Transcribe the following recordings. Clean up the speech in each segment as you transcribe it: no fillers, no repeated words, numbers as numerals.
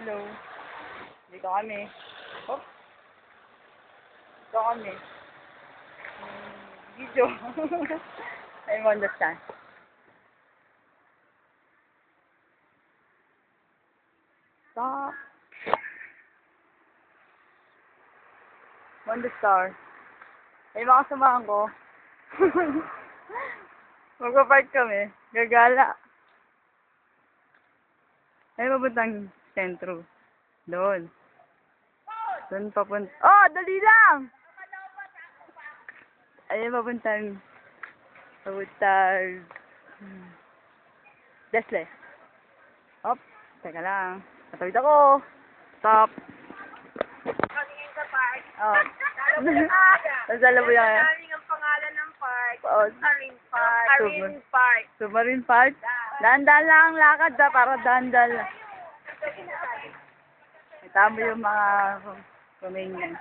Hello. Dito kami. Oh. Dito kami. Video. I understand. Stop. Wonder Star. Ay, mga samahan ko. Magpa-park kami. Gagala. Ay, mabuntang sentro. Doon. Doon papunta. Oh, dali lang! Ay, papuntang Desle. Hop. Teka lang. Katawid ako. Stop. Kaningin sa park. Oh. Nasala mo yan. Daming ang pangalan ng park. Oo. Marine Park. Marine Park. Submarine Park. Dahan-dahan lang ang lakad para dahan-dahan lang. Kita mo yung mga Romanian.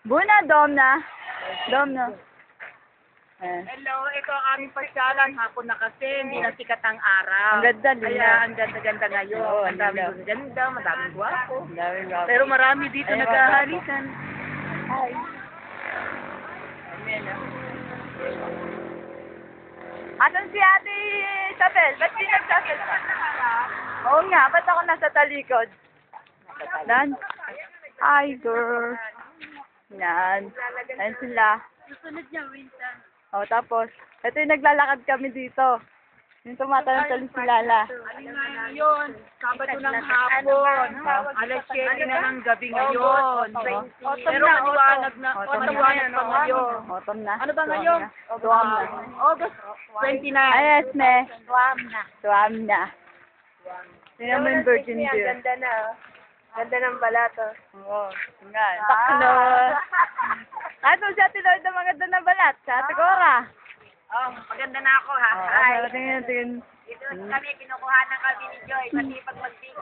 Buna, dom na. Dom na. Hello, ito ang aming pasyalan. Hapon na kasi, hindi na sikat ang araw. Ang ganda din. Kaya ang ganda-ganda ngayon. Oo, Ang daming ganda, madaming gwapo. Ang daming gwapo. Pero marami dito Ay, naghahalikan. Hi. Amen. Asan si Ate Isabel? Ba't di nagsasalita? Oo nga, ba't ako nasa talikod? Dan? Hi, girl. Yan. Ayan sila. Susunod niya, Winston. O, tapos, ito yung naglalakad kami dito. Yung tumatalon-talon si Lala. Ngayon, Sabado ng hapon. Alas 7 na ng gabi ngayon. Pero maliwanag na. Maliwanag pa ngayon. Autumn na. Ano ba ngayon? Tuwam na. August 29. Ay, yes, ne. Tuwam na. Tuwam na. Tingnan mo yung Virgin Deer. Ganda na. Ganda ng balato. Oo, nga. Takno. At mo siya tinood ng maganda na balat. Sa Ate Cora. Oh, maganda na ako ha. Oo, tingin. Dito kami, kinukuhanan kami ni Joy. Pati pag mag-video.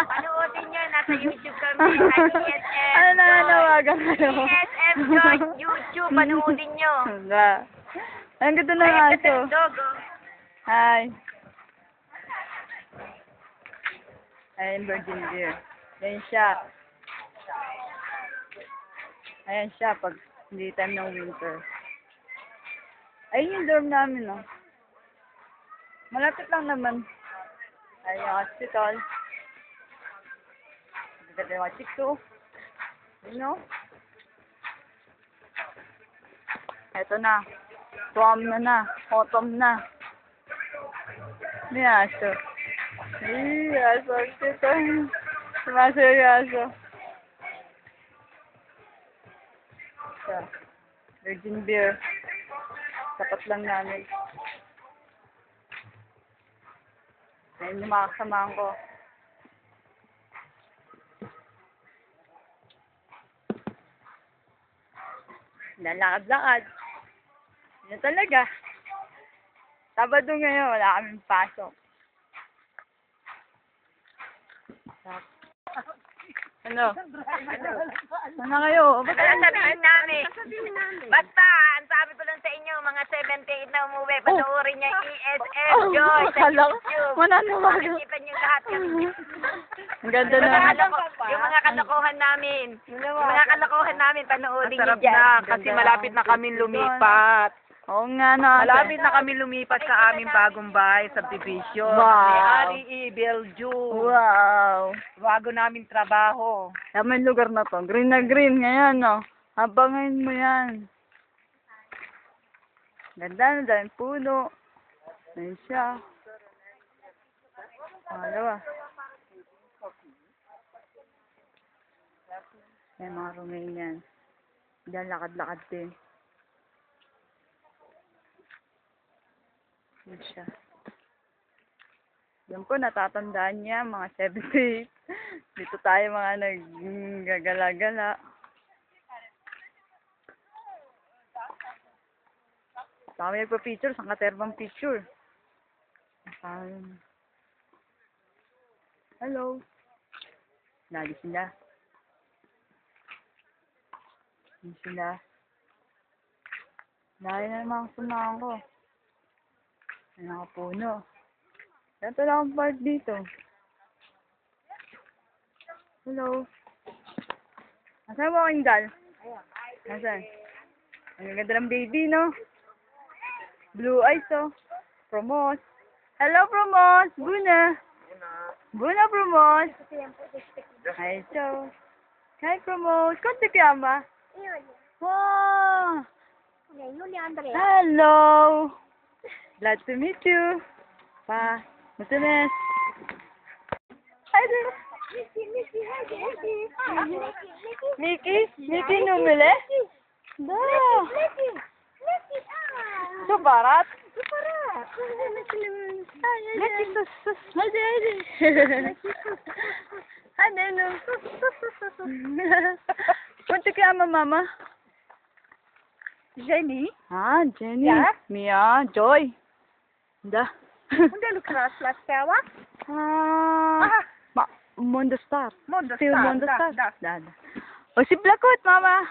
Panoodin nyo, nasa YouTube kami. ESM Ano na nanawagan kayo? ESM Joy, YouTube. Panoodin nyo. Wala. Ang ganda ng aso. Dog, oh. Hi. Ayan, Virgin Deer. Ayan siya. Ayan siya pag hindi time ng winter. Ayun yung dorm namin, no? Malapit lang naman. Ayun yung hospital. Maganda yung mga chicks, oh. You know? Eto na. Tuwam na. Autumn na. May aso. Aso. Ito. Sumasayo yung aso. Ito. Virgin Beer. Tapat lang namin. Ayun yung mga kasamahan ko. Lalakad-lakad. Yun talaga. Sabado ngayon, wala kaming pasok. Ano? Ano kayo? Ba't Sasabihin namin. Basta, ang sabi ko lang sa inyo, mga 78 na umuwi, panoorin niya ESM Joy sa Akala ko, YouTube. mananawagan. Makikita niyo lahat kami. Ang ganda na. Yung mga kalokohan namin. Yung mga kalokohan namin, panoorin niyo Masarap dyan. na kasi malapit na kami lumipat. Oo nga na. Malapit na kami lumipat sa aming bagong bahay, subdivision. Wow. May-ari Belju. Wow. Bago namin trabaho. May lugar na to. Green na green ngayon, no? Habangin mo yan. Ganda na dahil puno. Ayun siya. Dalawa. Yan mga Romanian. Diyan lakad-lakad din. Yan siya. Yan po, natatandaan niya, mga 78. Dito tayo mga naggagala-gala. Kami nagpa-picture, saan katerbang picture? Hello. Lagi sila. Hindi sila. Lagi na mga sumahan ko. May nakapuno. Ito lang ang part dito. Hello. Nasaan mo aking dal? Nasaan? Ang ganda ng baby, no? Blue eyes, oh. Promos. Hello, Promos. Buna. Buna, Promos. Hi, so. Hi, Promos. Konti kiyama. Wow. Hello. Glad to meet you. Pa. Matamis. Hi there. Mickey? Mickey numili? Da. Suparat? Mickey sus. Hadi hadi. Hadi no. Kunti kaya mama? Jenny? Ah, Jenny. Ja? Mia. Joy. Da. Hindi lukras las pewa? Mondo Star. Mondo Still Star, Mondo da, Star. da. Da. O si Blakot, mama.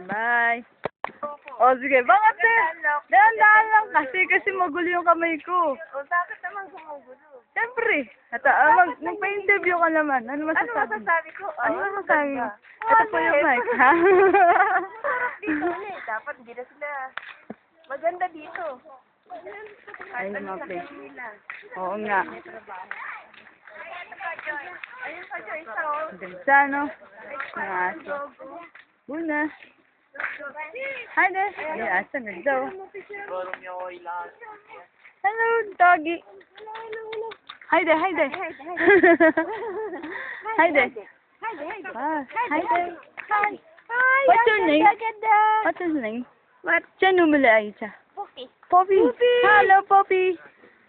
Bye. O sige, bakit eh? Dahan-dahan lang kasi magulo yung kamay ko. O bakit naman gumugulo? Siyempre. Magpa-interview ka naman. Ano masasabi? ko? Ano masasabi mo? Ito po yung mic, ha? Dito ulit. Dapat hindi na sila. Maganda dito. Ayun yung mga place. Oo nga. Ayun pa siya isa o. Ang ganda, no? Mga aso. Una. Hi there. Ay, aso. Ganda, oh. Hello, doggy. Hi there, hi there. Hi there. Ah, hi there. Hi. What's your name? What's his name? What? Siya numili ay siya. Poppy. Poppy. Hello, Poppy.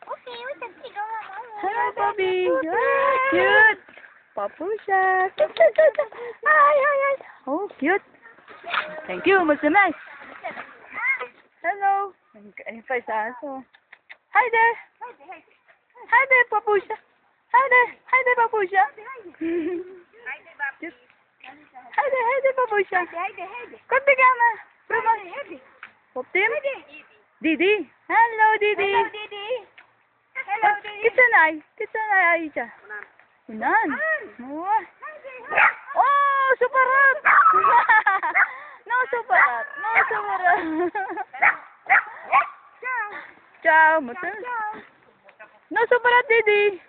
Okay, we can see go. Hello, Poppy. Ah, cute. Papu siya. Ay, ay, ay. Oh, cute. Thank you, Mr. Hello. Ayun pa isa aso. Hi there. Hi there, Papu siya. Hi there. Hi there, Papu siya. Cute. Hi there, Papu siya. Kunti ka na. Poptim? Didi. Hello, Didi. Hello, Didi. Kita na ay siya. Unan. Oh, suparat. No, suparat. Ciao. Mata. No, suparat, Didi.